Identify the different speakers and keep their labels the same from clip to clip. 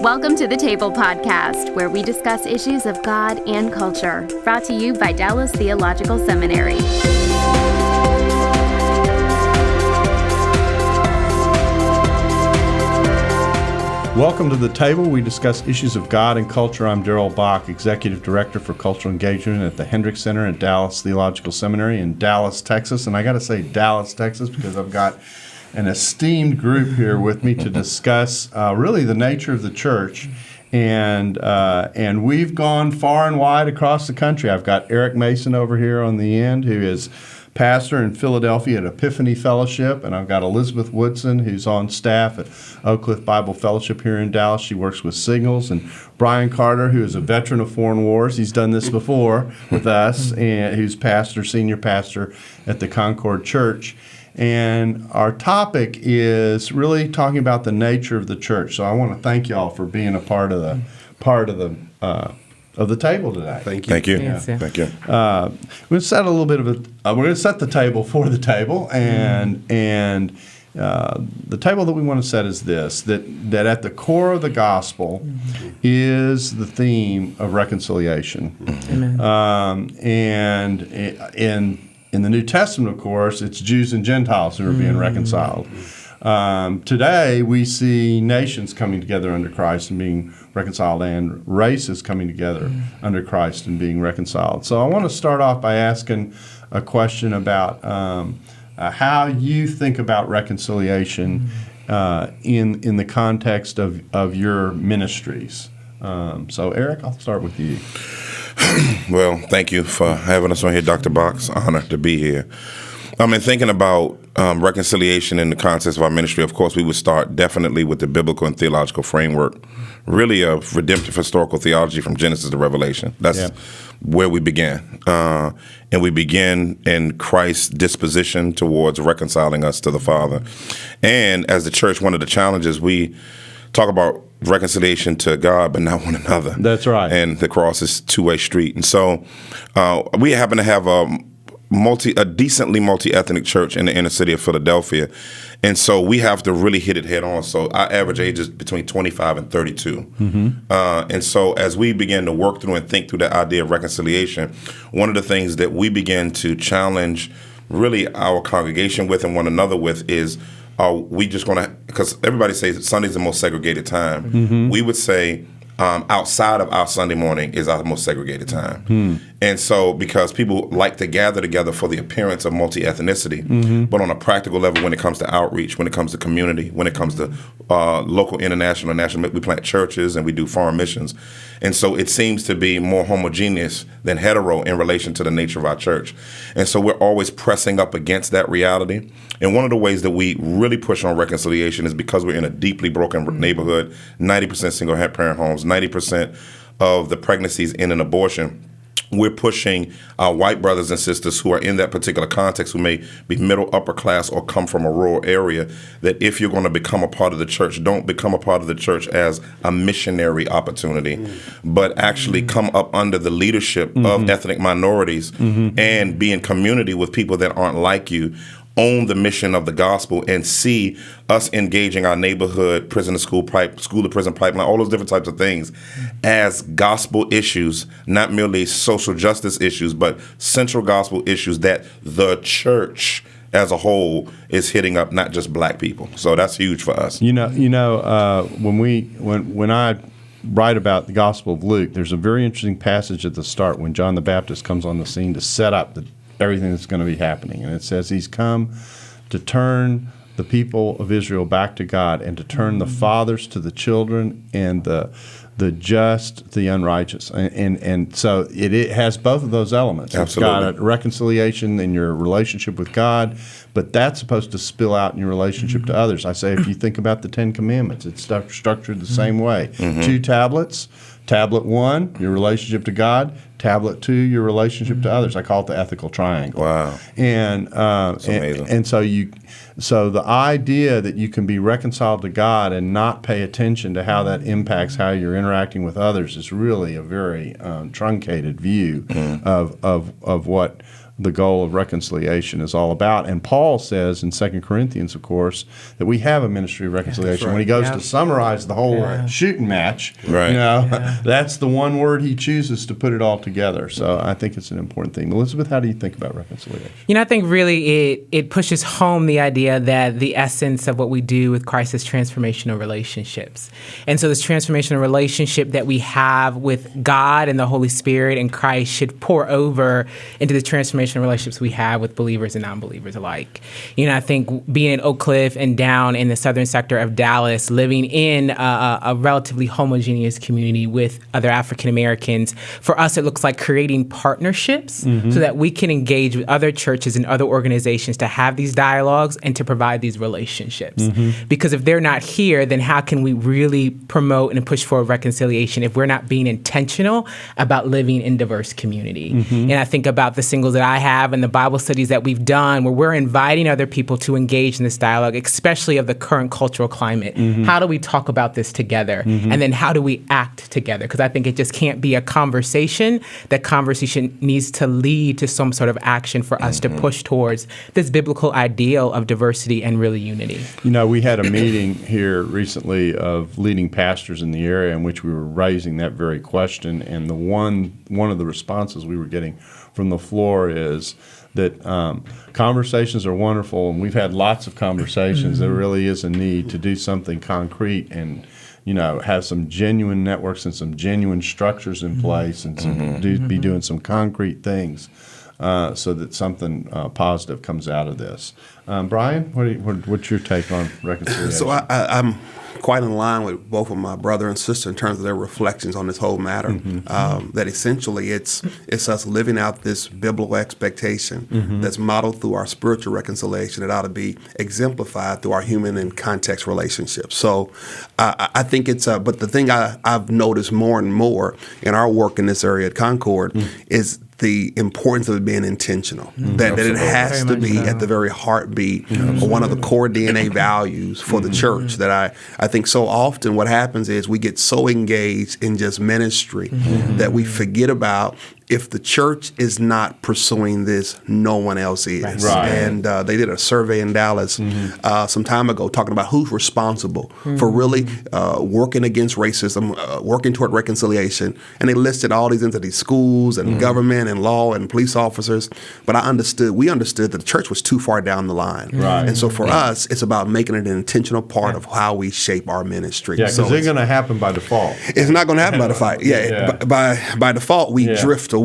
Speaker 1: Welcome to the Table Podcast, where we discuss issues of God and culture, brought to you by Dallas Theological Seminary.
Speaker 2: Welcome to the Table. We discuss issues of God and culture. I'm Darrell, Bock, Executive Director for Cultural Engagement at the Hendricks Center at Dallas Theological Seminary in Dallas, Texas. And I got to say Dallas, Texas, because I've got an esteemed group here with me to discuss really the nature of the church. And we've gone far and wide across the country. I've got Eric Mason over here on the end, who is pastor in Philadelphia at Epiphany Fellowship, and I've got Elizabeth Woodson, who's on staff at Oak Cliff Bible Fellowship here in Dallas. She works with Signals, and Bryan Carter, who is a veteran of foreign wars. He's done this before with us, and who's senior pastor at the Concord Church. And our topic is really talking about the nature of the church. So I want to thank y'all for being a part of the table today.
Speaker 3: Thank you. Thank you.
Speaker 2: Yeah.
Speaker 3: Thank you.
Speaker 2: We're going to set a little bit of we're going to set the table for the table, and the table that we want to set is this: that at the core of the gospel is the theme of reconciliation. Amen. And in the New Testament, of course, it's Jews and Gentiles who are being reconciled. Today, we see nations coming together under Christ and being reconciled, and races coming together under Christ and being reconciled. So I want to start off by asking a question about how you think about reconciliation in the context of your ministries. So, Eric, I'll start with you.
Speaker 3: Well, thank you for having us on here, Dr. Bock. It's an honor to be here. Thinking about reconciliation in the context of our ministry, of course, we would start definitely with the biblical and theological framework, really of redemptive historical theology from Genesis to Revelation. That's where we began. And we begin in Christ's disposition towards reconciling us to the Father. And as the church, one of the challenges, we talk about reconciliation to God, but not one another.
Speaker 2: That's right.
Speaker 3: And the cross is a two-way street. And so we happen to have a decently multi-ethnic church in the inner city of Philadelphia. And so we have to really hit it head on. So our average age is between 25 and 32. And so as we begin to work through and think through the idea of reconciliation, one of the things that we begin to challenge really our congregation with and one another with is, are we just going to, because everybody says Sunday's the most segregated time. We would say outside of our Sunday morning is our most segregated time. And so because people like to gather together for the appearance of multi-ethnicity, but on a practical level, when it comes to outreach, when it comes to community, when it comes to local, international, national, we plant churches and we do foreign missions. And so it seems to be more homogeneous than hetero in relation to the nature of our church. And so we're always pressing up against that reality. And one of the ways that we really push on reconciliation is because we're in a deeply broken neighborhood, 90% single-parent homes, 90% of the pregnancies in an abortion. We're pushing our white brothers and sisters who are in that particular context, who may be middle, upper class, or come from a rural area, that if you're going to become a part of the church, don't become a part of the church as a missionary opportunity, but actually come up under the leadership of ethnic minorities and be in community with people that aren't like you. Own the mission of the gospel and see us engaging our neighborhood, prison to school to prison pipeline, all those different types of things as gospel issues, not merely social justice issues, but central gospel issues that the church as a whole is hitting up, not just black people. So that's huge for us. When
Speaker 2: I write about the Gospel of Luke, there's a very interesting passage at the start when John the Baptist comes on the scene to set up everything that's going to be happening. And it says he's come to turn the people of Israel back to God and to turn the fathers to the children and the just to the unrighteous. And so it has both of those elements.
Speaker 3: Absolutely.
Speaker 2: It's got a reconciliation in your relationship with God, but that's supposed to spill out in your relationship to others. I say if you think about the Ten Commandments, it's structured the same way. 2 tablets. Tablet 1, your relationship to God. Tablet 2, your relationship to others. I call it the ethical triangle.
Speaker 3: Wow.
Speaker 2: And
Speaker 3: amazing.
Speaker 2: And so the idea that you can be reconciled to God and not pay attention to how that impacts how you're interacting with others is really a very truncated view of what the goal of reconciliation is all about. And Paul says in 2 Corinthians, of course, that we have a ministry of reconciliation. When he goes to summarize the whole shooting match, that's the one word he chooses to put it all together. So I think it's an important thing. Elizabeth, how do you think about reconciliation?
Speaker 4: I think really it pushes home the idea that the essence of what we do with Christ is transformational relationships. And so this transformational relationship that we have with God and the Holy Spirit and Christ should pour over into the transformational relationships we have with believers and non-believers alike. I think being in Oak Cliff and down in the southern sector of Dallas, living in a relatively homogeneous community with other African Americans, for us it looks like creating partnerships so that we can engage with other churches and other organizations to have these dialogues and to provide these relationships. Because if they're not here, then how can we really promote and push for reconciliation if we're not being intentional about living in diverse community? And I think about the singles that I have and the Bible studies that we've done where we're inviting other people to engage in this dialogue, especially of the current cultural climate. How do we talk about this together? And then how do we act together? Because I think it just can't be a conversation. That conversation needs to lead to some sort of action for us to push towards this biblical ideal of diversity and really unity.
Speaker 2: We had a meeting here recently of leading pastors in the area in which we were raising that very question, and the one of the responses we were getting from the floor is that conversations are wonderful, and we've had lots of conversations. There really is a need to do something concrete and have some genuine networks and some genuine structures in place, and be doing some concrete things so that something positive comes out of this. Brian, what's your take on reconciliation?
Speaker 5: So I'm quite in line with both of my brother and sister in terms of their reflections on this whole matter. That essentially it's us living out this biblical expectation that's modeled through our spiritual reconciliation. It ought to be exemplified through our human and context relationships. So I think it's but the thing I've noticed more and more in our work in this area at Concord is the importance of it being intentional, that it has to be at the very heartbeat or one of the core DNA values for the church. That I think so often what happens is we get so engaged in just ministry that we forget about if the church is not pursuing this, no one else is.
Speaker 2: Right.
Speaker 5: And they did a survey in Dallas some time ago talking about who's responsible for really working against racism, working toward reconciliation. And they listed all these entities, schools and government and law and police officers. But we understood that the church was too far down the line.
Speaker 2: Right.
Speaker 5: And so for us, it's about making it an intentional part of how we shape our ministry.
Speaker 2: Yeah, because it's going to happen by default.
Speaker 5: It's not going to happen by default. By default, we drift away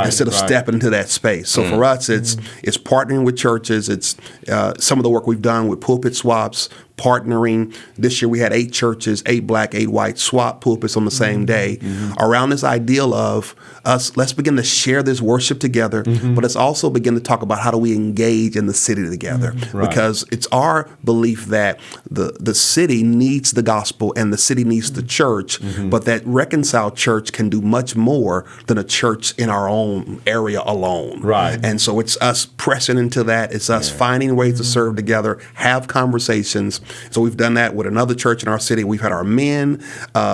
Speaker 5: instead of stepping into that space. So for us, it's partnering with churches. It's some of the work we've done with pulpit swaps, partnering. This year we had 8 churches, 8 black, 8 white, swap pulpits on the same day around this ideal of us, let's begin to share this worship together, but let's also begin to talk about how do we engage in the city together. Because it's our belief that the city needs the gospel and the city needs the church, but that reconciled church can do much more than a church in our own area alone.
Speaker 2: Right.
Speaker 5: And so it's us pressing into that. It's us finding ways to serve together, have conversations. So we've done that with another church in our city. We've had our men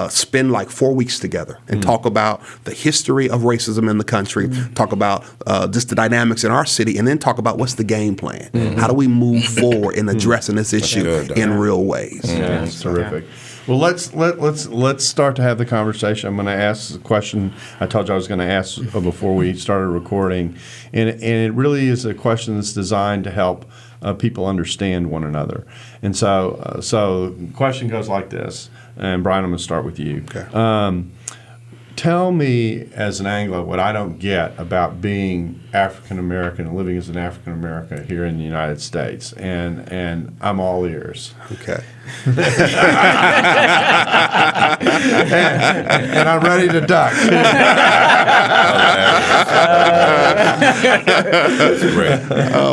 Speaker 5: spend like 4 weeks together and talk about the history of racism in the country, talk about just the dynamics in our city, and then talk about what's the game plan. How do we move forward in addressing this issue in real ways?
Speaker 2: Yeah, it's terrific. Well, let's start to have the conversation. I'm going to ask the question I told you I was going to ask before we started recording, and it really is a question that's designed to help people understand one another. And so the question goes like this, and Brian, I'm going to start with you.
Speaker 5: Okay.
Speaker 2: Tell me, as an Anglo, what I don't get about being African American and living as an African American here in the United States, and I'm all ears.
Speaker 5: Okay.
Speaker 2: And I'm ready to duck.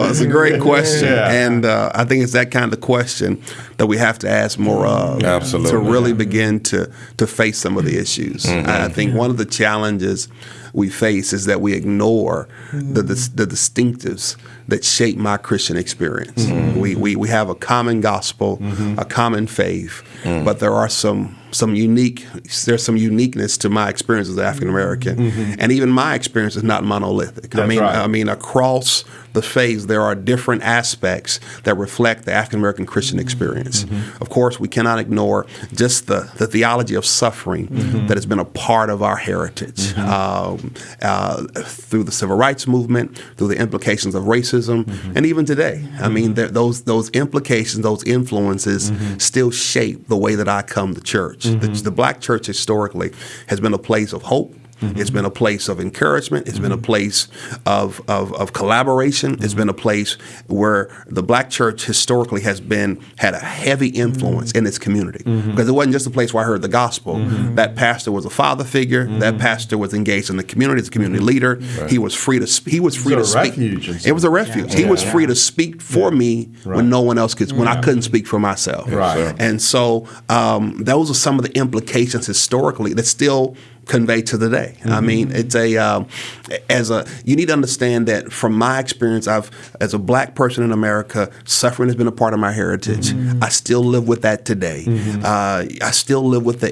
Speaker 5: It's a great question,
Speaker 2: Yeah.
Speaker 5: and I think it's that kind of question that we have to ask more of.
Speaker 3: Absolutely.
Speaker 5: To really begin to face some of the issues. I think one of the challenges we face is that we ignore the distinctives that shape my Christian experience. We have a common gospel, a common faith, but there's some uniqueness to my experience as African American, and even my experience is not monolithic. I mean, across the faith, there are different aspects that reflect the African American Christian experience. Of course, we cannot ignore just the theology of suffering that has been a part of our heritage through the civil rights movement, through the implications of racism, and even today. I mean, those implications, those influences still shape the way that I come to church. The Black church historically has been a place of hope. It's been a place of encouragement. It's been a place of collaboration. It's been a place where the Black church historically had a heavy influence in its community, because it wasn't just a place where I heard the gospel. That pastor was a father figure. That pastor was engaged in the community as a community leader. Right. He was free to speak. It was a refuge. He was free to speak for me when no one else could. When I couldn't speak for myself. Right. And so those are some of the implications historically that still convey to the day. I mean, it's you need to understand that from my experience, as a Black person in America, suffering has been a part of my heritage. I still live with that today. I still live with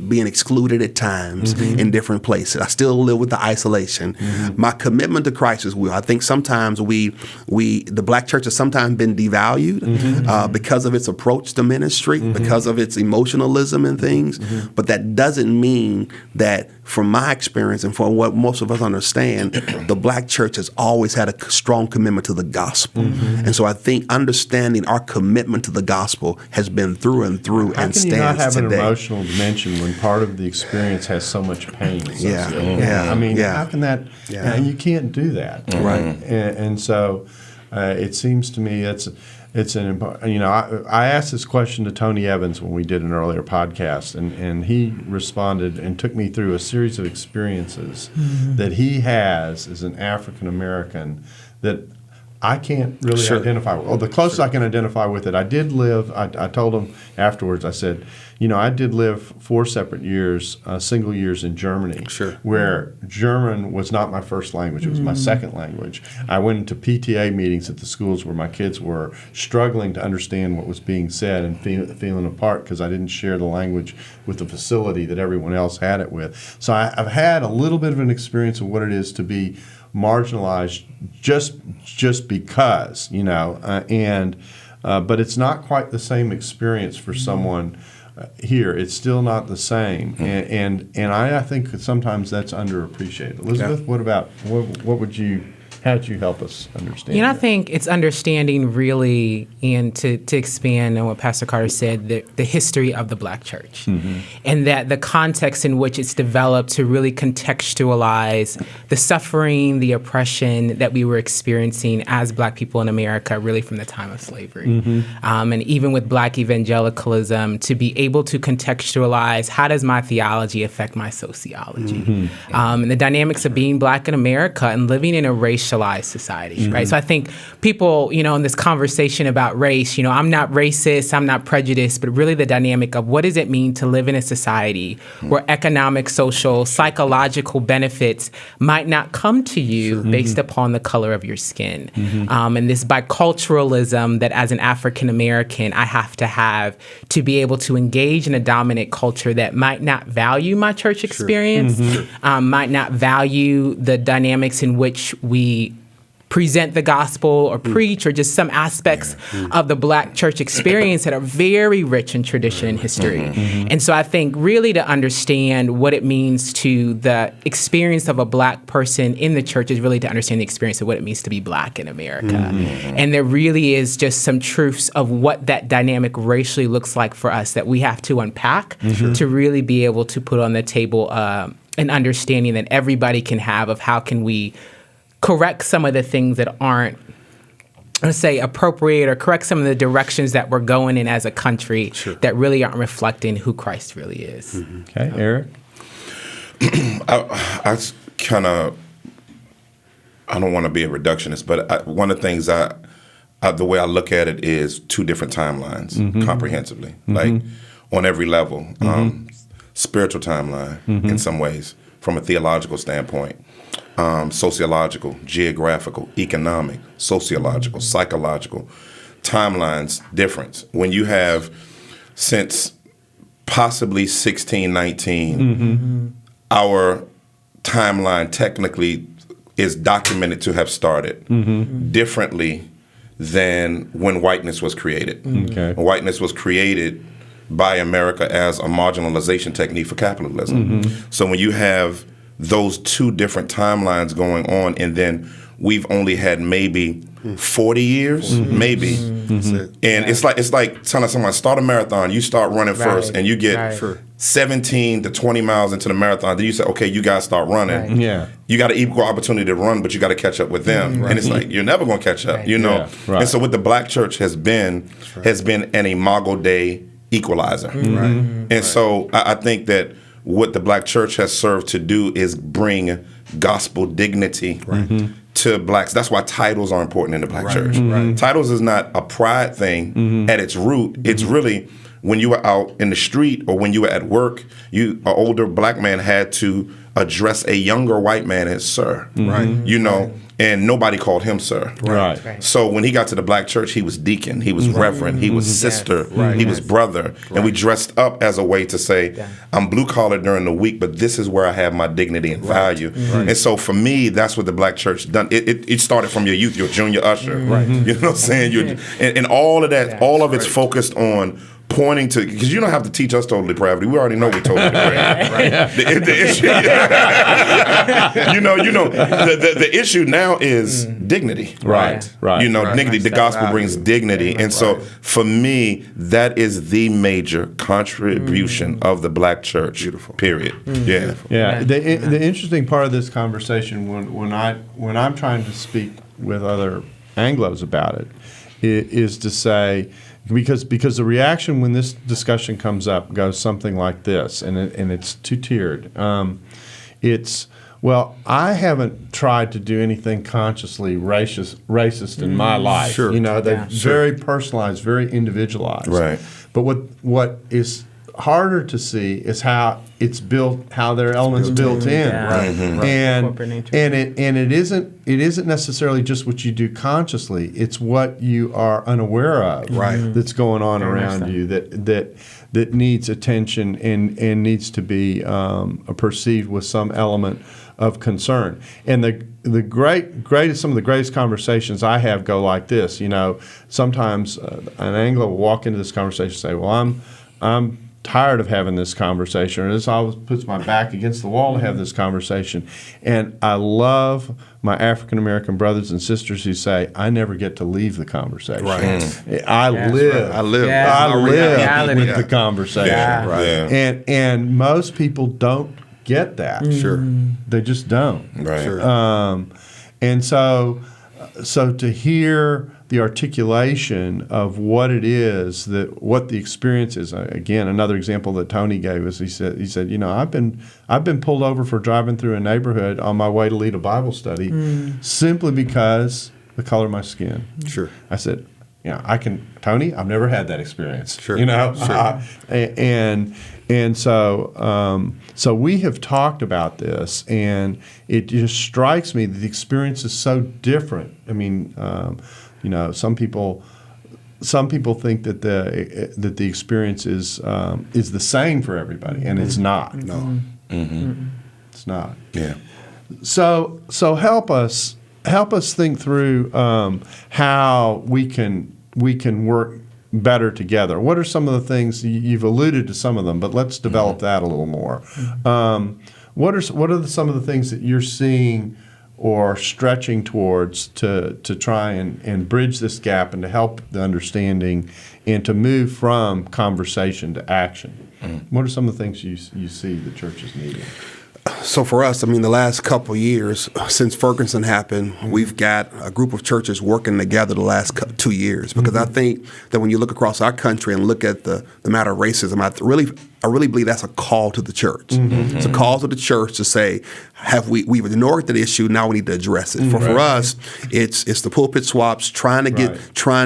Speaker 5: being excluded at times in different places. I still live with the isolation. My commitment to Christ is real. I think sometimes the Black church has sometimes been devalued because of its approach to ministry, because of its emotionalism and things. But that doesn't mean that, from my experience and from what most of us understand, the Black church has always had a strong commitment to the gospel. And so I think understanding our commitment to the gospel has been through and through and stands today. How can you not have an
Speaker 2: emotional dimension when part of the experience has so much pain? I mean, how can that? You can't do that, right? And so it seems to me it's an important. I asked this question to Tony Evans when we did an earlier podcast, and he responded and took me through a series of experiences that he has as an African American that I can't really identify with. Well, the closest I can identify with it, I did live, I told him afterwards, I said, I did live 4 separate years, single years in Germany, where German was not my first language. It was my second language. I went into PTA meetings at the schools where my kids were struggling to understand what was being said and feeling apart because I didn't share the language with the facility that everyone else had it with. So I've had a little bit of an experience of what it is to be marginalized just because, but it's not quite the same experience for someone here. It's still not the same, and I think that sometimes that's underappreciated. Elizabeth, how did you help us understand?
Speaker 4: I think it's understanding really, and to expand on what Pastor Carter said, the history of the Black church, and that the context in which it's developed to really contextualize the suffering, the oppression that we were experiencing as Black people in America, really from the time of slavery. And even with Black evangelicalism, to be able to contextualize how does my theology affect my sociology, and the dynamics of being Black in America and living in a racialized society, right? So I think people, in this conversation about race, I'm not racist, I'm not prejudiced, but really the dynamic of what does it mean to live in a society where economic, social, psychological benefits might not come to you based upon the color of your skin. And this biculturalism that as an African American, I have to be able to engage in a dominant culture that might not value my church experience, might not value the dynamics in which we present the gospel or preach, or just some aspects of the Black church experience that are very rich in tradition and history. And so I think really to understand what it means to the experience of a Black person in the church is really to understand the experience of what it means to be Black in America. And there really is just some truths of what that dynamic racially looks like for us that we have to unpack to really be able to put on the table an understanding that everybody can have of how can we correct some of the things that aren't, let's say, appropriate, or correct some of the directions that we're going in as a country that really aren't reflecting who Christ really is.
Speaker 2: Okay, Eric?
Speaker 3: I don't want to be a reductionist, but one of the things the way I look at it is 2 different timelines comprehensively, like on every level. Spiritual timeline in some ways, from a theological standpoint, sociological, geographical, economic, sociological, psychological, timelines difference. When you have since possibly 1619, our timeline technically is documented to have started differently than when whiteness was created.
Speaker 2: Okay.
Speaker 3: Whiteness was created by America as a marginalization technique for capitalism. So when you have those two different timelines going on, and then we've only had maybe 40 years, maybe. And it's like telling someone, start a marathon, you start running first, and you get 17 to 20 miles into the marathon, then you say, okay, you guys start running.
Speaker 2: Yeah.
Speaker 3: You got an equal opportunity to run, but you got to catch up with them. And it's like, you're never going to catch up, you know?
Speaker 2: Yeah,
Speaker 3: And so what the black church has been an Imago Dei equalizer. And so I think that what the black church has served to do is bring gospel dignity to blacks. That's why titles are important in the black church. Titles is not a pride thing at its root. It's really when you were out in the street or when you were at work, an older black man had to address a younger white man as sir. You know, and nobody called him sir. So when he got to the black church, he was deacon, he was reverend, he was sister, he was brother. And we dressed up as a way to say, I'm blue collar during the week, but this is where I have my dignity and value. And so for me, that's what the black church done. It started from your youth, your junior usher. You know what I'm saying? And all of that, all of it's focused on pointing to, because you don't have to teach us total depravity. We already know we totally depraved. The issue, the issue now is dignity.
Speaker 2: Right.
Speaker 3: You know, dignity. The gospel brings dignity, and so for me, that is the major contribution of the black church. Beautiful. Period. Yeah.
Speaker 2: The interesting part of this conversation, when I'm trying to speak with other Anglos about it, is to say, because the reaction when this discussion comes up goes something like this, and it's two-tiered. It's, well, I haven't tried to do anything consciously racist in my life. You know, they're very personalized, very individualized. But what is harder to see is how it's built, how their elements built in, and it isn't necessarily just what you do consciously. It's what you are unaware of, that's going on around you that needs attention and needs to be perceived with some element of concern. And the greatest some of the greatest conversations I have go like this. You know, sometimes an Anglo will walk into this conversation and say, "Well, I'm tired of having this conversation," or this always puts my back against the wall to have this conversation. And I love my African American brothers and sisters who say, I never get to leave the conversation. I live with the conversation. And most people don't get that. They just don't. And so to hear the articulation of what it is, what the experience is. Again, another example that Tony gave us. He said, you know, I've been pulled over for driving through a neighborhood on my way to lead a Bible study, simply because the color of my skin. I said, Tony, I've never had that experience. You know, and so we have talked about this, and it just strikes me that the experience is so different. I mean, you know, some people think that the experience is the same for everybody, and it's not. It's not. So help us think through how we can work better together. What are some of the things you've alluded to some of them, but let's develop that a little more. What are some of the things that you're seeing or stretching towards to try and bridge this gap and to help the understanding and to move from conversation to action? What are some of the things you see the church is needing?
Speaker 5: So for us, I mean, the last couple of years since Ferguson happened, we've got a group of churches working together the last 2 years, because I think that when you look across our country and look at the matter of racism, I really believe that's a call to the church. It's a call to the church to say, we've ignored that issue, now we need to address it. For us, it's the pulpit swaps, trying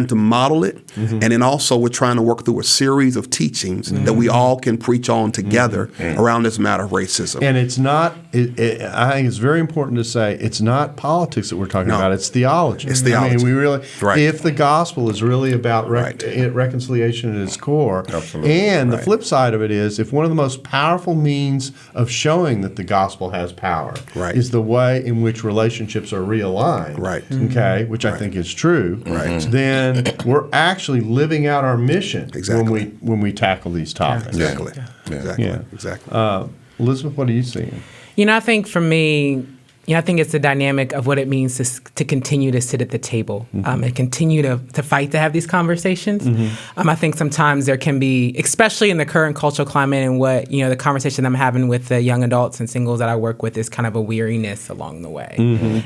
Speaker 5: to model it, and then also we're trying to work through a series of teachings that we all can preach on together around this matter of racism.
Speaker 2: And it's not, I think it's very important to say, it's not politics that we're talking about, it's theology.
Speaker 5: It's theology.
Speaker 2: I mean, we really, if the gospel is really about reconciliation at its core, and the flip side of it is, if one of the most powerful means of showing that the gospel has power is the way in which relationships are realigned, okay, which I think is true, then we're actually living out our mission when we tackle these topics.
Speaker 5: Exactly.
Speaker 2: Elizabeth, what are you seeing?
Speaker 4: I think for me, I think it's the dynamic of what it means to continue to sit at the table and continue to fight to have these conversations. I think sometimes there can be, especially in the current cultural climate and what, the conversation I'm having with the young adults and singles that I work with is kind of a weariness along the way.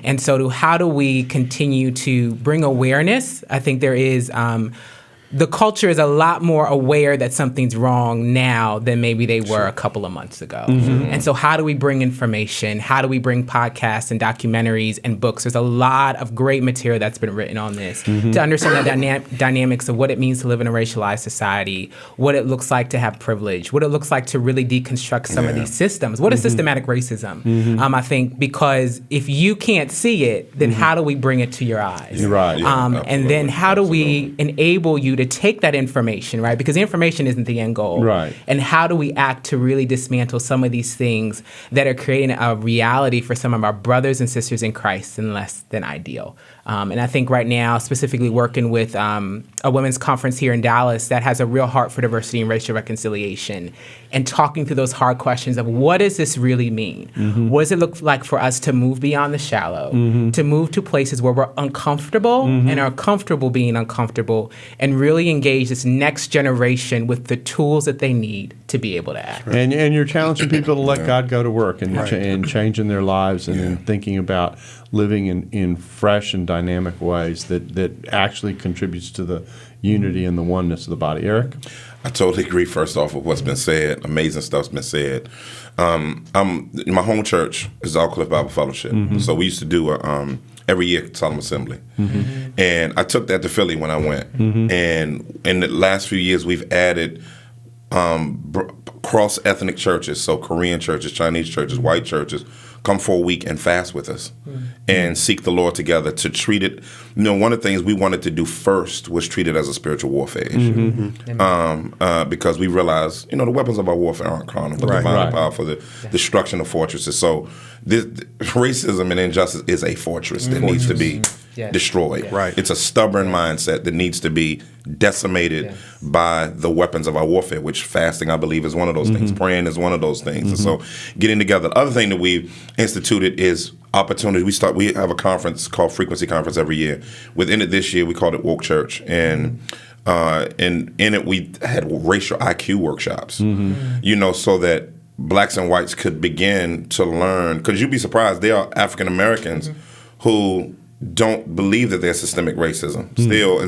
Speaker 4: And so how do we continue to bring awareness? I think there is... the culture is a lot more aware that something's wrong now than maybe they were a couple of months ago. And so how do we bring information? How do we bring podcasts and documentaries and books? There's a lot of great material that's been written on this to understand the dynamics of what it means to live in a racialized society, what it looks like to have privilege, what it looks like to really deconstruct some of these systems. What is systematic racism? I think because if you can't see it, then how do we bring it to your eyes? And then how do we enable you to take that information, right? Because the information isn't the end goal. And how do we act to really dismantle some of these things that are creating a reality for some of our brothers and sisters in Christ and less than ideal? And I think right now, specifically working with a women's conference here in Dallas that has a real heart for diversity and racial reconciliation and talking through those hard questions of what does this really mean? What does it look like for us to move beyond the shallow, to move to places where we're uncomfortable and are comfortable being uncomfortable and really engage this next generation with the tools that they need to be able to act.
Speaker 2: And you're challenging people to let God go to work and changing their lives and in thinking about living in fresh and dynamic ways that actually contributes to the unity and the oneness of the body. Eric?
Speaker 3: I totally agree, first off, with what's been said. Amazing stuff's been said. My home church is All Cliff Bible Fellowship. So we used to do every year solemn assembly. And I took that to Philly when I went. And in the last few years, we've added cross-ethnic churches, so Korean churches, Chinese churches, white churches, come for a week and fast with us and seek the Lord together to treat it. One of the things we wanted to do first was treat it as a spiritual warfare issue. Because we realized, the weapons of our warfare aren't carnal, but divinely powerful, the destruction of fortresses. So this racism and injustice is a fortress that needs to be destroyed. It's a stubborn mindset that needs to be decimated by the weapons of our warfare, which fasting, I believe, is one of those things. Praying is one of those things. And so getting together. The other thing that we've instituted is opportunity. We have a conference called Frequency Conference every year. Within it this year, we called it Woke Church. And in it, we had racial IQ workshops, so that blacks and whites could begin to learn. Because you'd be surprised, there are African Americans who don't believe that there's systemic racism still.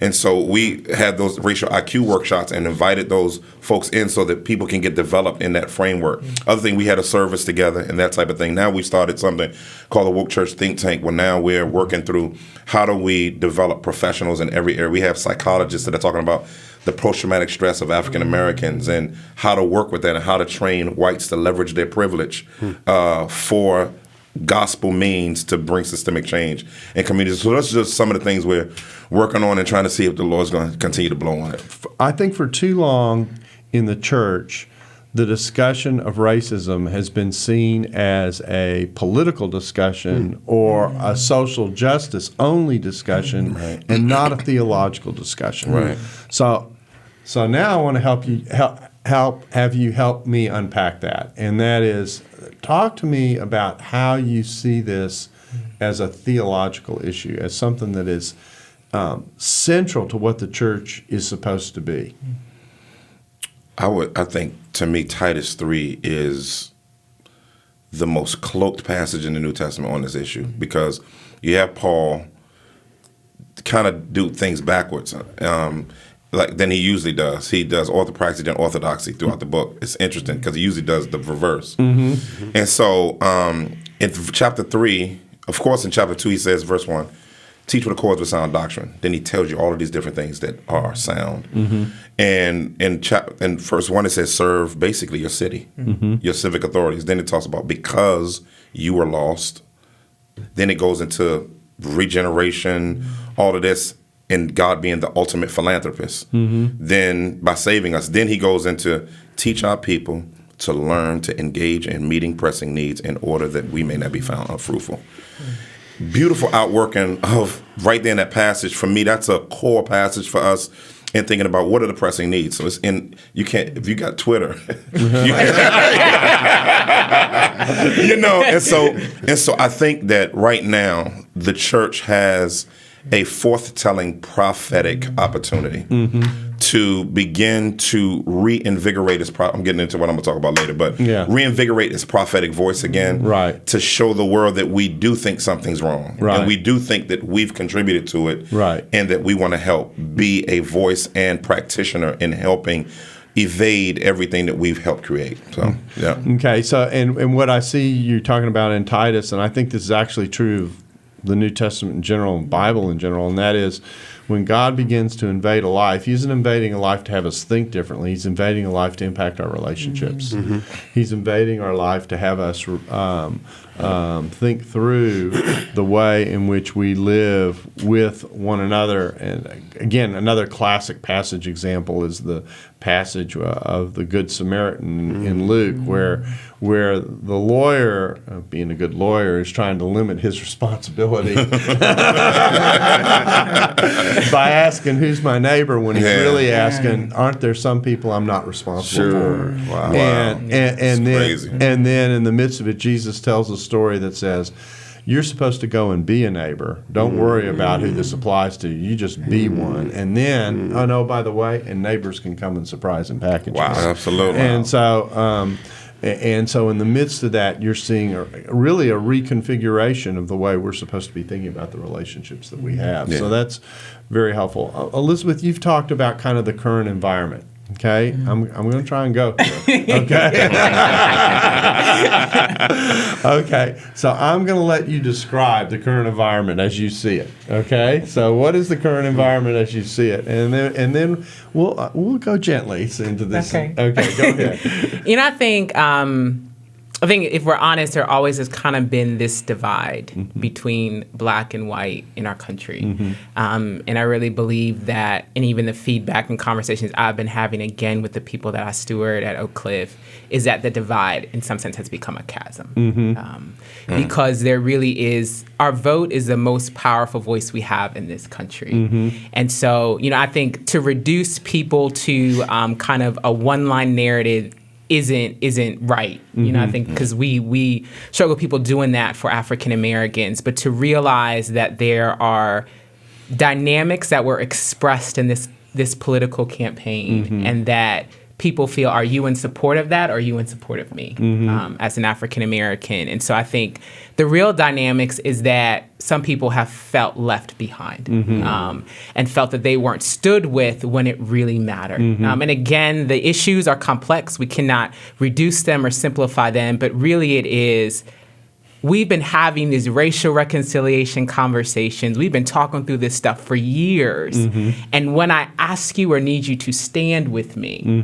Speaker 3: And so we had those racial IQ workshops and invited those folks in so that people can get developed in that framework. Other thing, we had a service together and that type of thing. Now we started something called the Woke Church Think Tank, where now we're working through how do we develop professionals in every area. We have psychologists that are talking about the post-traumatic stress of African Americans and how to work with that and how to train whites to leverage their privilege for gospel means to bring systemic change in communities. So that's just some of the things we're working on and trying to see if the Lord's going to continue to blow on it.
Speaker 2: I think for too long in the church, the discussion of racism has been seen as a political discussion or a social justice only discussion and not a theological discussion. So now I want to have you help me unpack that. And that is, talk to me about how you see this as a theological issue, as something that is central to what the church is supposed to be.
Speaker 3: I think, to me, Titus 3 is the most cloaked passage in the New Testament on this issue, because you have Paul kind of do things backwards. than he usually does. He does orthopraxy then orthodoxy throughout the book. It's interesting because he usually does the reverse. And so in chapter 3, of course, in chapter 2, he says, verse 1, teach what accords with sound doctrine. Then he tells you all of these different things that are sound. And in verse 1, it says, serve basically your city, your civic authorities. Then it talks about because you were lost. Then it goes into regeneration, all of this, and God being the ultimate philanthropist. Then by saving us, then he goes into teach our people to learn to engage in meeting pressing needs in order that we may not be found unfruitful. Beautiful outworking of right there in that passage. For me, that's a core passage for us in thinking about what are the pressing needs. So it's in, you can't, if you got Twitter, and so I think that right now the church has a forth-telling prophetic opportunity to begin to reinvigorate its I'm getting into what I'm going to talk about later, but reinvigorate its prophetic voice again, to show the world that we do think something's wrong, and we do think that we've contributed to it, and that we want to help be a voice and practitioner in helping evade everything that we've helped create. So,
Speaker 2: Okay, so and what I see you talking about in Titus, and I think this is actually true of the New Testament in general and Bible in general, and that is when God begins to invade a life, he isn't invading a life to have us think differently. He's invading a life to impact our relationships. He's invading our life to have us think through the way in which we live with one another. And again, another classic passage example is the passage of the Good Samaritan in Luke, where the lawyer, being a good lawyer, is trying to limit his responsibility by asking, who's my neighbor, when he's really asking, aren't there some people I'm not responsible for?
Speaker 3: Wow.
Speaker 2: And then
Speaker 3: crazy.
Speaker 2: And then in the midst of it, Jesus tells a story that says, you're supposed to go and be a neighbor. Don't worry about who this applies to. You just be one. And then, oh no, by the way, and neighbors can come and surprise and package.
Speaker 3: Wow, absolutely.
Speaker 2: And so in the midst of that, you're seeing really a reconfiguration of the way we're supposed to be thinking about the relationships that we have. So that's very helpful. Elizabeth, you've talked about kind of the current environment. Okay, I'm going to try and go. Okay. Okay, so I'm going to let you describe the current environment as you see it. Okay, so what is the current environment as you see it, and then we'll go gently into this. Okay, go ahead.
Speaker 4: I think if we're honest, there always has kind of been this divide between black and white in our country. And I really believe that, and even the feedback and conversations I've been having again with the people that I steward at Oak Cliff, is that the divide in some sense has become a chasm. Because there really is, our vote is the most powerful voice we have in this country. And so, I think to reduce people to kind of a one-line narrative isn't right. I think because we struggle with people doing that for African Americans, but to realize that there are dynamics that were expressed in this political campaign, and that people feel, are you in support of that, or are you in support of me as an African American? And so I think the real dynamics is that some people have felt left behind and felt that they weren't stood with when it really mattered. And again, the issues are complex. We cannot reduce them or simplify them, but really it is, we've been having these racial reconciliation conversations. We've been talking through this stuff for years. And when I ask you or need you to stand with me,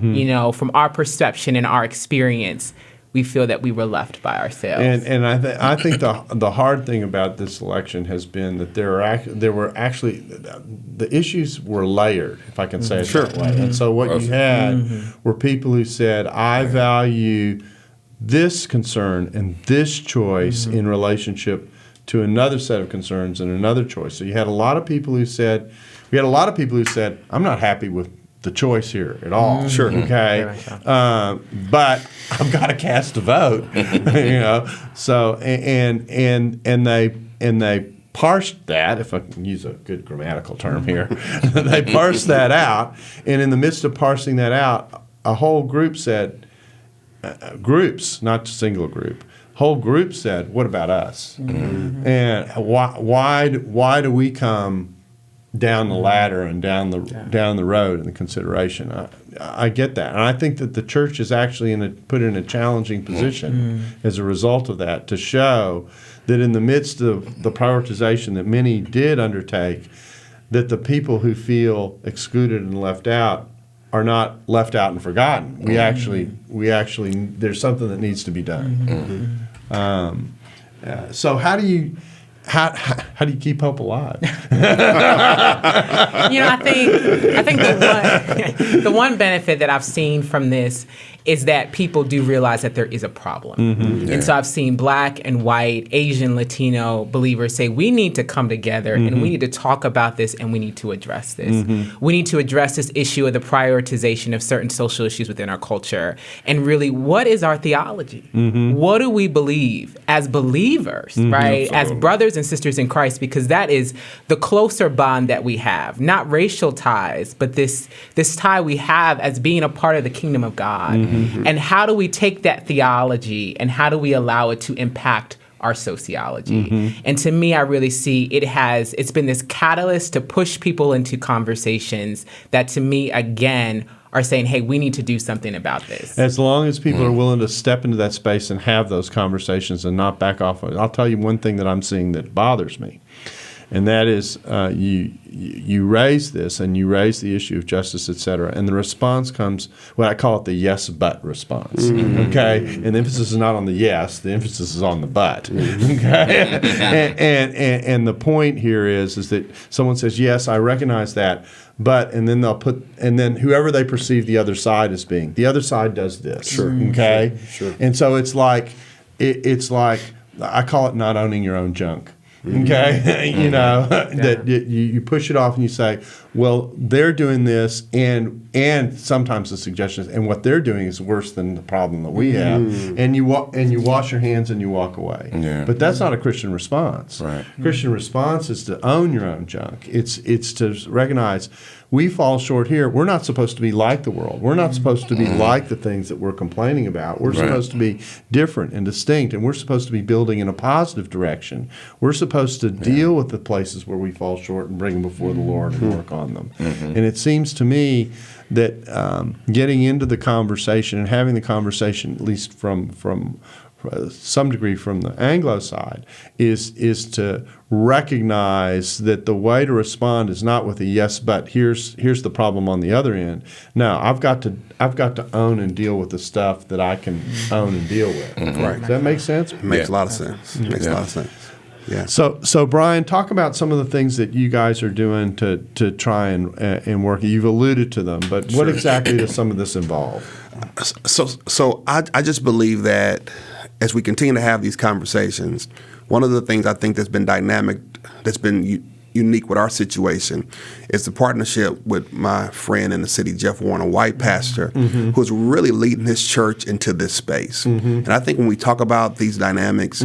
Speaker 4: from our perception and our experience, we feel that we were left by ourselves.
Speaker 2: And I think the hard thing about this election has been that there were actually the issues were layered, if I can say it that way. And so what you had were people who said, I value this concern and this choice in relationship to another set of concerns and another choice. So you had a lot of people who said, I'm not happy with the choice here at all. Okay. But I've got to cast a vote. So and they parsed that, if I can use a good grammatical term here. They parsed that out, and in the midst of parsing that out, a whole group said, groups, not a single group, whole group said, what about us? And why do we come down the ladder and down the road in the consideration. I get that, and I think that the church is actually put in a challenging position as a result of that, to show that in the midst of the prioritization that many did undertake, that the people who feel excluded and left out are not left out and forgotten. We actually there's something that needs to be done. So how do you keep hope alive?
Speaker 4: I think the one benefit that I've seen from this is that people do realize that there is a problem. And so I've seen Black and white, Asian, Latino believers say, we need to come together and we need to talk about this and we need to address this. We need to address this issue of the prioritization of certain social issues within our culture. And really, what is our theology? What do we believe as believers, right? As brothers and sisters in Christ, because that is the closer bond that we have, not racial ties, but this tie we have as being a part of the kingdom of God. And how do we take that theology and how do we allow it to impact our sociology? And to me, I really see it's been this catalyst to push people into conversations that, to me, again, are saying, hey, we need to do something about this.
Speaker 2: As long as people are willing to step into that space and have those conversations and not back off of it. I'll tell you one thing that I'm seeing that bothers me, and that is you raise this and you raise the issue of justice, et cetera, and the response comes, well, I call it the yes but response, okay? And the emphasis is not on the yes, the emphasis is on the but, okay? and the point here is that someone says, yes, I recognize that, but, and then and then whoever they perceive the other side as being, the other side does this, okay? Sure. And so it's like, I call it not owning your own junk. Okay, that you push it off and you say, well, they're doing this, and sometimes the suggestion is, and what they're doing is worse than the problem that we have, and you wash your hands and you walk away. Yeah. But that's not a Christian response. Right. Christian response is to own your own junk. It's to recognize we fall short here. We're not supposed to be like the world. We're not supposed to be like the things that we're complaining about. We're supposed to be different and distinct, and we're supposed to be building in a positive direction. We're supposed to deal with the places where we fall short and bring them before the Lord and work on them. And it seems to me that getting into the conversation and having the conversation, at least from some degree from the Anglo side, is to recognize that the way to respond is not with a yes, but here's the problem on the other end. No, I've got to own and deal with the stuff that I can own and deal with. Right? Does that make sense?
Speaker 5: Makes a lot of sense. Makes a lot of sense. Yeah.
Speaker 2: So Brian, talk about some of the things that you guys are doing to try and work. You've alluded to them, but what exactly does some of this involve?
Speaker 5: So I just believe that as we continue to have these conversations, one of the things I think that's been dynamic, that's been unique with our situation, is the partnership with my friend in the city, Jeff Warren, a white pastor, who's really leading his church into this space. And I think when we talk about these dynamics,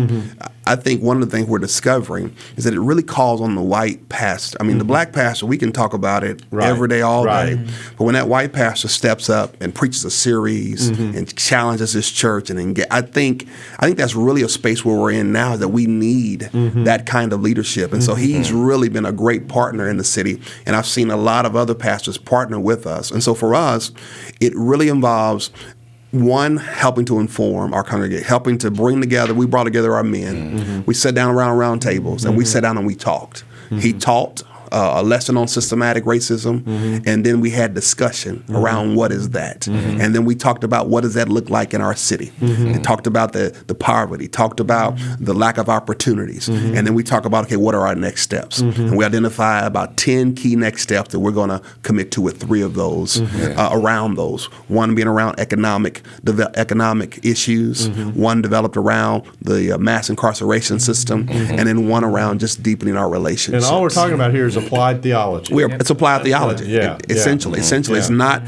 Speaker 5: I think one of the things we're discovering is that it really calls on the white pastor. I mean, the black pastor, we can talk about it every day, all day. But when that white pastor steps up and preaches a series and challenges his church, and I think that's really a space where we're in now, is that we need that kind of leadership. And so he's really been a great partner in the city. And I've seen a lot of other pastors partner with us. And so for us, it really involves, one, helping to inform our congregation, helping to bring together. We brought together our men. We sat down around round tables, and we sat down and we talked. He taught a lesson on systematic racism, and then we had discussion around what is that. And then we talked about what does that look like in our city. And talked about the poverty, talked about the lack of opportunities. And then we talk about, okay, what are our next steps? And we identify about 10 key next steps that we're going to commit to, with 3 of those around those. One being around economic issues, one developed around the mass incarceration system, and then one around just deepening our relationships.
Speaker 2: And all we're talking about here is applied theology.
Speaker 5: It's applied theology. Essentially. It's not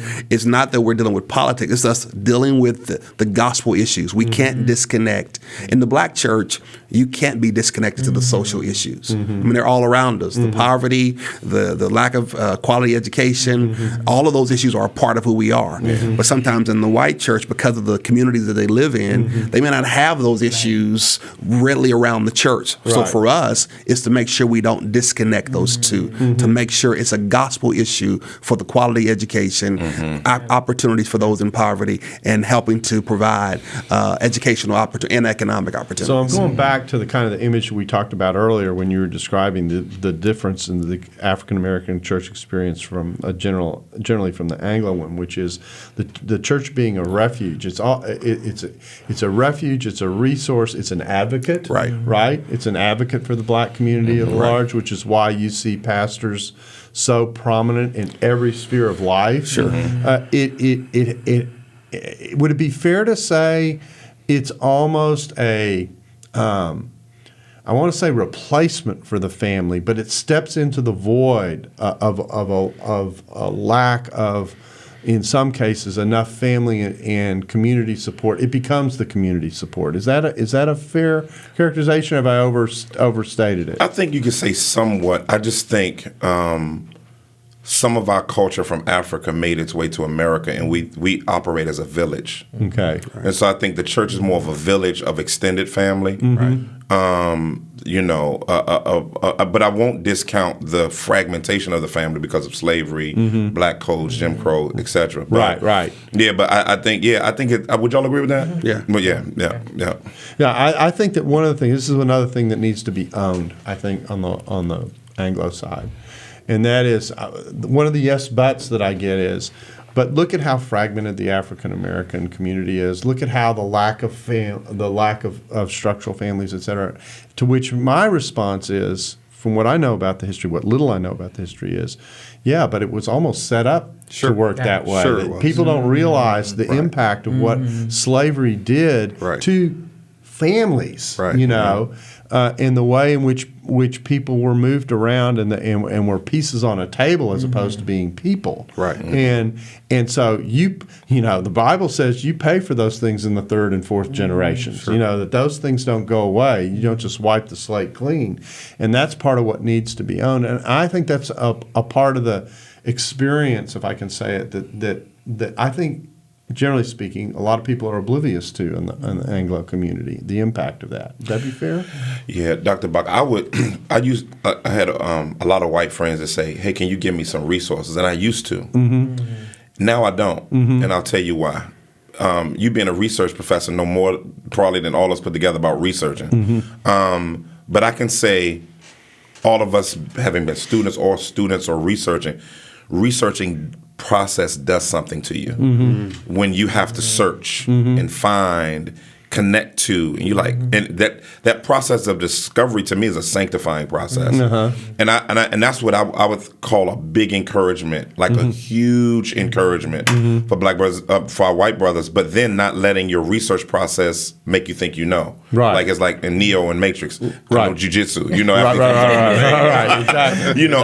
Speaker 5: that we're dealing with politics. It's us dealing with the gospel issues. We can't disconnect. In the black church, you can't be disconnected to the social issues. I mean, they're all around us. The poverty, the lack of quality education, all of those issues are a part of who we are. But sometimes in the white church, because of the communities that they live in, they may not have those issues readily around the church. So for us, it's to make sure we don't disconnect those two. issue to make sure it's a gospel issue for the quality education, opportunities for those in poverty, and helping to provide educational opportunity and economic opportunities.
Speaker 2: So I'm going back to the kind of the image we talked about earlier when you were describing the difference in the African American church experience from generally from the Anglo one, which is the church being a refuge. It's a refuge. It's a resource. It's an advocate. Right. It's an advocate for the black community at large, which is why you see pastors so prominent in every sphere of life.
Speaker 5: Sure.
Speaker 2: Would it be fair to say it's almost a I want to say replacement for the family, but it steps into the void of a lack of, in some cases, enough family and community support. It becomes the community support. Is that a fair characterization? Have I overstated it?
Speaker 3: I think you could say somewhat. I just think some of our culture from Africa made its way to America, and we operate as a village.
Speaker 2: Okay.
Speaker 3: And so I think the church is more of a village of extended family. But I won't discount the fragmentation of the family because of slavery, black codes, Jim Crow, etc.
Speaker 2: Right.
Speaker 3: Yeah, but I think it. Would y'all agree with that?
Speaker 5: Yeah.
Speaker 3: But yeah.
Speaker 2: I think that one of the things. This is another thing that needs to be owned. I think on the Anglo side. And that is one of the yes buts that I get is, but look at how fragmented the African American community is. Look at how the lack of structural families, et cetera. To which my response is, from what I know about the history, what little I know about the history is, yeah, but it was almost set up to work that way.
Speaker 5: Sure it was.
Speaker 2: People don't realize the impact of what slavery did to families. In the way in which people were moved around and were pieces on a table as opposed to being people. And so the Bible says you pay for those things in the third and fourth generations. That those things don't go away. You don't just wipe the slate clean. And that's part of what needs to be owned. And I think that's a part of the experience, if I can say it, that I think, generally speaking, a lot of people are oblivious to in the Anglo community, the impact of that. Would that be fair?
Speaker 3: Yeah, Dr. Bock, I had a lot of white friends that say, hey, can you give me some resources? And I used to. Now I don't, and I'll tell you why. You being a research professor know more probably than all of us put together about researching. But I can say all of us having been students or researching process does something to you when you have to search and find, connect to, and you and that process of discovery to me is a sanctifying process, and that's what I would call a big encouragement, like a huge encouragement for black brothers, for our white brothers, but then not letting your research process make you think like it's like in Neo and Matrix, jiu-jitsu, exactly.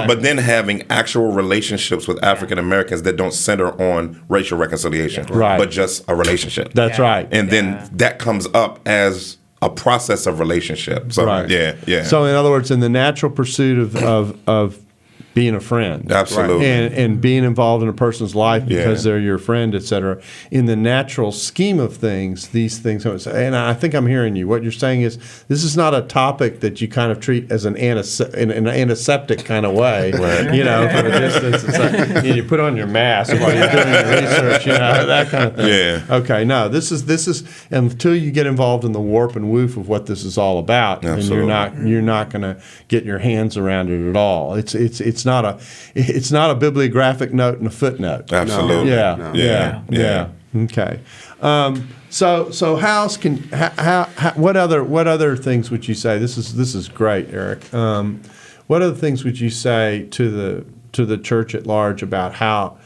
Speaker 3: But then having actual relationships with African Americans that don't center on racial reconciliation, but just a relationship.
Speaker 2: That's right.
Speaker 3: And then that comes up as a process of relationship. So yeah.
Speaker 2: So in other words, in the natural pursuit of being a friend,
Speaker 3: absolutely,
Speaker 2: and being involved in a person's life because they're your friend, et cetera. In the natural scheme of things, these things. And I think I'm hearing you. What you're saying is this is not a topic that you kind of treat as in an antiseptic kind of way. From a distance. It's like you put on your mask while you're doing your research. That kind of thing.
Speaker 3: Yeah.
Speaker 2: Okay. No. This is until you get involved in the warp and woof of what this is all about, and you're not going to get your hands around it at all. It's not a bibliographic note and a footnote.
Speaker 3: Absolutely.
Speaker 2: Yeah. Okay. So what other things would you say? This is great, Eric. What other things would you say to the church at large about how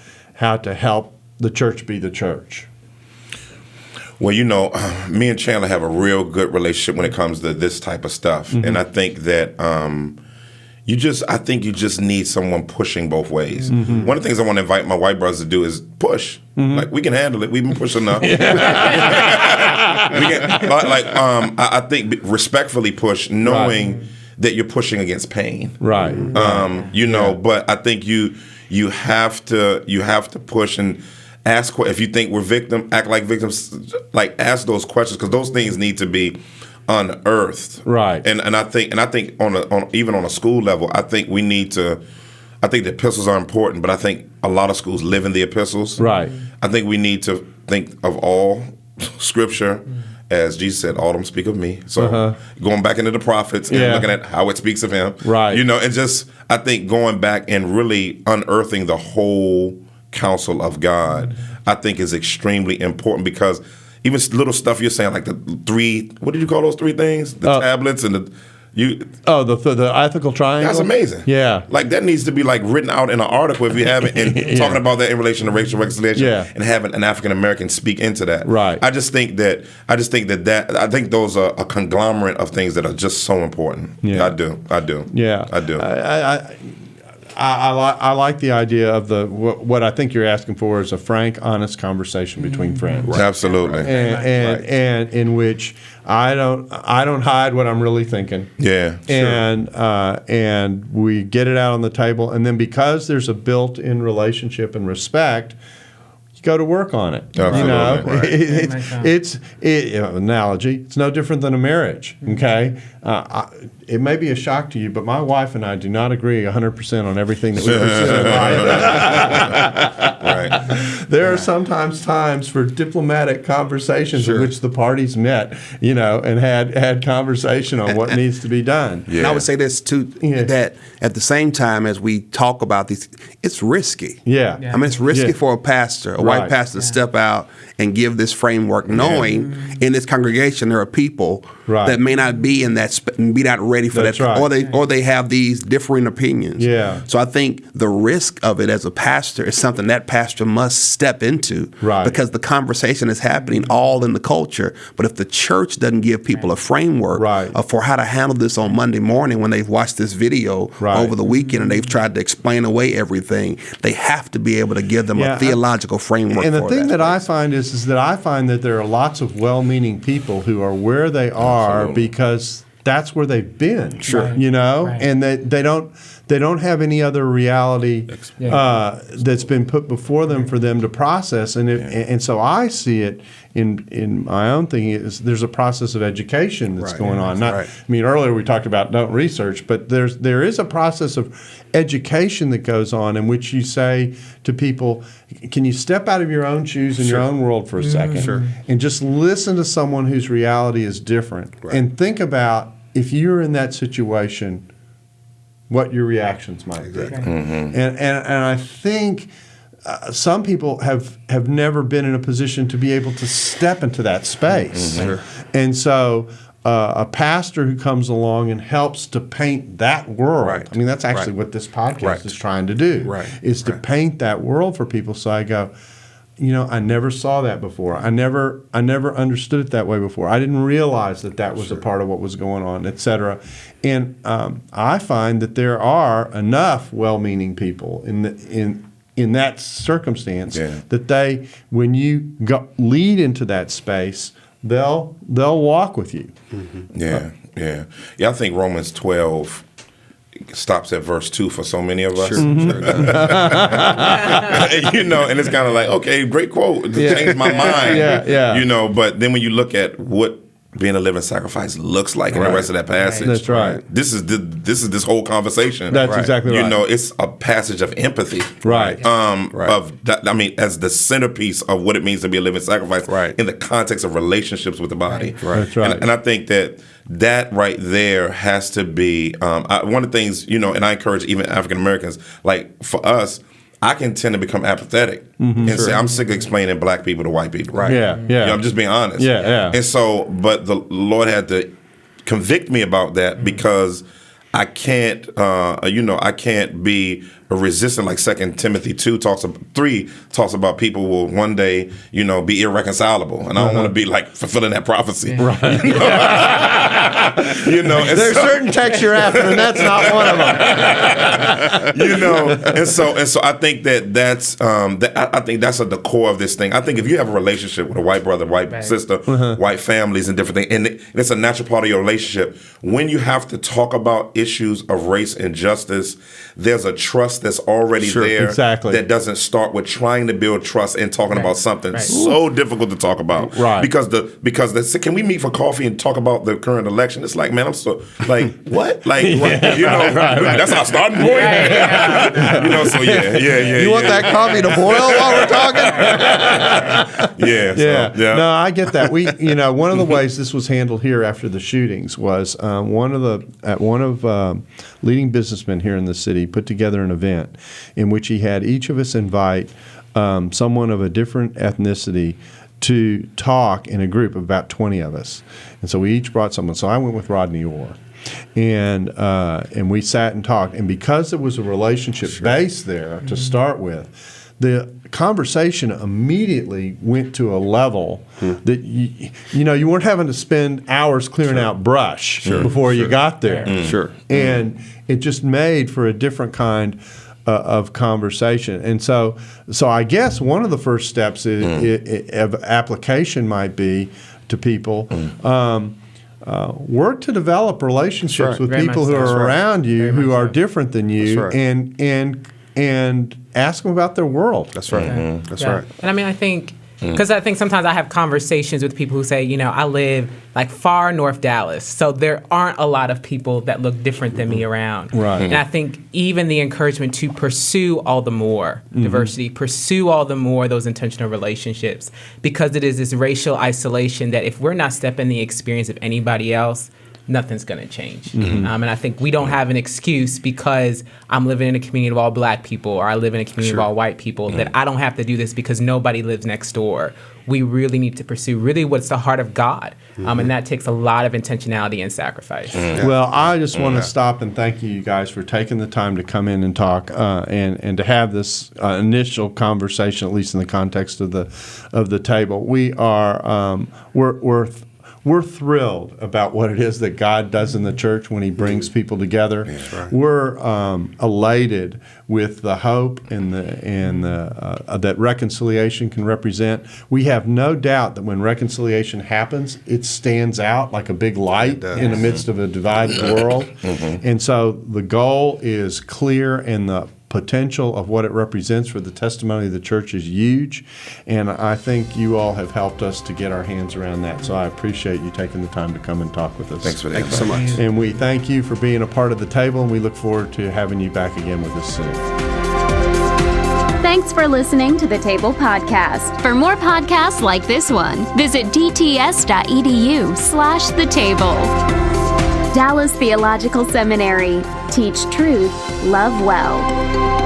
Speaker 2: to help the church be the church?
Speaker 3: Well, me and Chandler have a real good relationship when it comes to this type of stuff, and I think that. You just need someone pushing both ways. One of the things I want to invite my white brothers to do is push. Like, we can handle it. We've been pushing enough. I think respectfully push, knowing that you're pushing against pain.
Speaker 2: Right.
Speaker 3: But I think you have to push and ask. If you think we're act like victims. Like, ask those questions, because those things need to be unearthed,
Speaker 2: right?
Speaker 3: And I think on even on a school level, I think we need to I think the epistles are important, but I think a lot of schools live in the epistles.
Speaker 2: Right.
Speaker 3: I think we need to think of all Scripture as Jesus said, all of them speak of me. So going back into the prophets and looking at how it speaks of him.
Speaker 2: Right.
Speaker 3: And just, I think going back and really unearthing the whole counsel of God, I think is extremely important, because even little stuff you're saying, like the 3, what did you call those 3 things? The tablets and the
Speaker 2: ethical triangle.
Speaker 3: That's amazing.
Speaker 2: Yeah,
Speaker 3: like that needs to be like written out in an article if you have it, and talking about that in relation to racial reconciliation, and having an African American speak into that.
Speaker 2: Right.
Speaker 3: I think those are a conglomerate of things that are just so important.
Speaker 2: Yeah.
Speaker 3: I do.
Speaker 2: Yeah,
Speaker 3: I do.
Speaker 2: I like the idea of what I think you're asking for is a frank, honest conversation between friends.
Speaker 3: Right. Absolutely.
Speaker 2: And in which I don't hide what I'm really thinking.
Speaker 3: Yeah.
Speaker 2: And we get it out on the table, and then because there's a built-in relationship and respect, you go to work on it.
Speaker 3: Absolutely.
Speaker 2: It's analogy. It's no different than a marriage. Okay. It may be a shock to you, but my wife and I do not agree 100% on everything that we pursue in life.
Speaker 3: Right.
Speaker 2: There are sometimes times for diplomatic conversations in which the parties met, and had conversation on what needs to be done.
Speaker 5: Yeah. And I would say this too, that at the same time as we talk about these, it's risky.
Speaker 2: Yeah.
Speaker 5: I mean, it's risky for a pastor, a white pastor, to step out and give this framework, knowing in this congregation there are people that may not be in that, be not ready for that, or they have these differing opinions.
Speaker 2: Yeah.
Speaker 5: So I think the risk of it as a pastor is something that pastor must step into, because the conversation is happening all in the culture. But if the church doesn't give people a framework for how to handle this on Monday morning when they've watched this video over the weekend and they've tried to explain away everything, they have to be able to give them a theological framework.
Speaker 2: And the thing that I find is that I find that there are lots of well-meaning people who are where they are because that's where they've been. And they don't have any other reality that's been put before them for them to process. And so I see it in my own thing is there's a process of education that's going on. I mean, earlier we talked about don't research, but there is a process of education that goes on in which you say to people, can you step out of your own shoes in your own world for a second and just listen to someone whose reality is different and think about if you're in that situation, what your reactions might be. And I think some people have never been in a position to be able to step into that space. And so a pastor who comes along and helps to paint that world, I mean, that's actually what this podcast is trying to do, is to paint that world for people. So I go, I never saw that before. I never understood it that way before. I didn't realize that was a part of what was going on, et cetera. And I find that there are enough well-meaning people in that circumstance that when you lead into that space, they'll walk with you.
Speaker 3: Yeah. I think Romans 12 stops at verse 2 for so many of us. And it's kind of like, okay, great quote. It changed my mind. But then when you look at what being a living sacrifice looks like in the rest of that passage.
Speaker 2: That's right.
Speaker 3: This is this whole conversation.
Speaker 2: That's exactly right.
Speaker 3: It's a passage of empathy.
Speaker 2: Right.
Speaker 3: As the centerpiece of what it means to be a living sacrifice in the context of relationships with the body.
Speaker 2: Right. That's right.
Speaker 3: And I think that right there has to be one of the things, and I encourage even African Americans, like for us, I can tend to become apathetic and say, I'm sick of explaining black people to white people.
Speaker 2: Right. Yeah.
Speaker 3: I'm just being honest.
Speaker 2: Yeah.
Speaker 3: And so, but the Lord had to convict me about that because I can't, I can't be resistant like 2 Timothy 3 talks about people will one day, be irreconcilable. And I don't want to be like fulfilling that prophecy.
Speaker 2: Right.
Speaker 3: There's
Speaker 2: certain texts you're after, and that's not one of them.
Speaker 3: And so I think that's I think that's at the core of this thing. I think if you have a relationship with a white brother, white sister, white families, and different things, and it's a natural part of your relationship. When you have to talk about issues of race and justice, there's a trust that's already there.
Speaker 2: Exactly.
Speaker 3: That doesn't start with trying to build trust and talking about something so difficult to talk about.
Speaker 2: Right.
Speaker 3: Because they say, can we meet for coffee and talk about the current election? It's like, man, I'm so like what? Like what? You know, that's our starting point. You know, so yeah.
Speaker 5: You want that coffee to boil while we're talking?
Speaker 2: Yeah. No, I get that. We, one of the ways this was handled here after the shootings was one of leading businessmen here in the city put together an event in which he had each of us invite someone of a different ethnicity to talk in a group of about 20 of us. And so we each brought someone. So I went with Rodney Orr. And we sat and talked. And because there was a relationship base there to start with, the conversation immediately went to a level that you weren't having to spend hours clearing out brush before you got there. And it just made for a different kind of conversation. And so I guess one of the first steps of application might be to people. Work to develop relationships with people who are around you who are different than you, and ask them about their world.
Speaker 5: That's right. That's right.
Speaker 4: And I mean, I think because I think sometimes I have conversations with people who say, I live like far north Dallas, so there aren't a lot of people that look different than me around.
Speaker 2: Right.
Speaker 4: And I think even the encouragement to pursue all the more diversity, pursue all the more those intentional relationships, because it is this racial isolation that if we're not stepping the experience of anybody else, nothing's going to change. And I think we don't have an excuse because I'm living in a community of all black people or I live in a community of all white people that I don't have to do this because nobody lives next door. We really need to pursue really what's the heart of God. And that takes a lot of intentionality and sacrifice.
Speaker 2: Well, I just want to stop and thank you guys for taking the time to come in and talk and to have this initial conversation, at least in the context of the table. We are we're thrilled about what it is that God does in the church when He brings people together. We're elated with the hope and that reconciliation can represent. We have no doubt that when reconciliation happens, it stands out like a big light in the midst of a divided world. And so the goal is clear, and the potential of what it represents for the testimony of the church is huge, and I think you all have helped us to get our hands around that. So I appreciate you taking the time to come and talk with us.
Speaker 3: Thanks for that.
Speaker 5: Thank you so much.
Speaker 2: And we thank you for being a part of the table, and we look forward to having you back again with us soon.
Speaker 1: Thanks for listening to the Table Podcast. For more podcasts like this one, visit dts.edu/the table. Dallas Theological Seminary. Teach truth, love well.